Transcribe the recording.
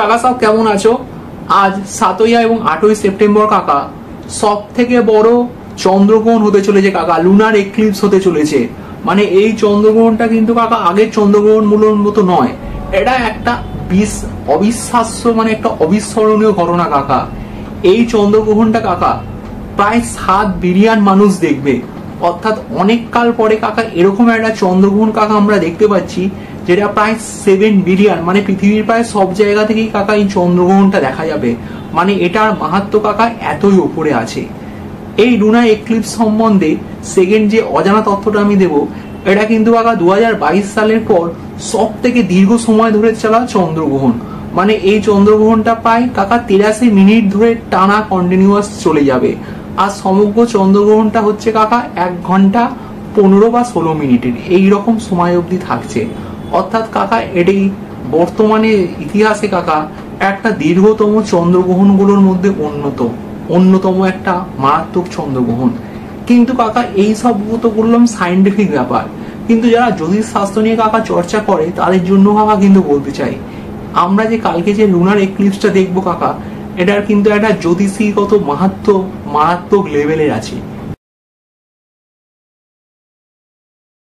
কাকা সব কেমন আছো? আজ 7ই এবং 8ই সেপ্টেম্বর কাকা সব থেকে বড় চন্দ্রগ্রহণ হতে চলেছে কাকা, লুনার এক্লিপস হতে চলেছে। মানে এই চন্দ্রগ্রহণটা কিন্তু কাকা আগের চন্দ্রগ্রহণ মূলর মতো নয়, এটা একটা অবিশ্বাস্য মানে একটা অবিস্মরণীয় ঘটনা কাকা। এই চন্দ্রগ্রহণটা কাকা প্রায় 7 বিলিয়ন মানুষ দেখবে, অর্থাৎ অনেক কাল পরে কাকা এরকম একটা চন্দ্রগ্রহণ কাকা আমরা দেখতে পাচ্ছি, যেটা প্রায় 7 বিলিয়ন, মানে পৃথিবীর প্রায় সব জায়গা থেকেই কাকা এই চন্দ্রগ্রহণটা দেখা যাবে। মানে এটার মাহাত্ম্য কাকা এতই উপরে আছে। এই লুনার এক্লিপস সম্বন্ধে সেকেন্ড যে অজানা তথ্যটা আমি দেব, এটা কিন্তু কাকা 2022 সালের পর সব থেকে দীর্ঘ সময় ধরে চলা চন্দ্রগ্রহণ। মানে এই চন্দ্রগ্রহণটা প্রায় কাকা 83 মিনিট ধরে টানা কন্টিনিউয়াস চলে যাবে। আর সমগ্র চন্দ্রগ্রহণটা হচ্ছে কাকা 1 ঘন্টা 15 বা 16 মিনিটের এইরকম সময় অবধি থাকছে। অর্থাৎ কাকা এটাই বর্তমানে ইতিহাসে কাকা একটা দীর্ঘতম চন্দ্রগ্রহণগুলোর মধ্যে অন্যতম একটা মারাত্মক চন্দ্রগ্রহণ। কিন্তু কাকা এই সব তো বললাম সায়েন্টিফিক ব্যাপার, কিন্তু যারা জ্যোতিষ শাস্ত্র নিয়ে কাকা চর্চা করে তাদের জন্য কাকা কিন্তু বলতে চাই, আমরা যে কালকে যে লুনার এক্লিপসটা দেখবো কাকা, এটার কিন্তু একটা জ্যোতিষীগত মাহাত্ম্য মারাত্মক লেভেলের আছে।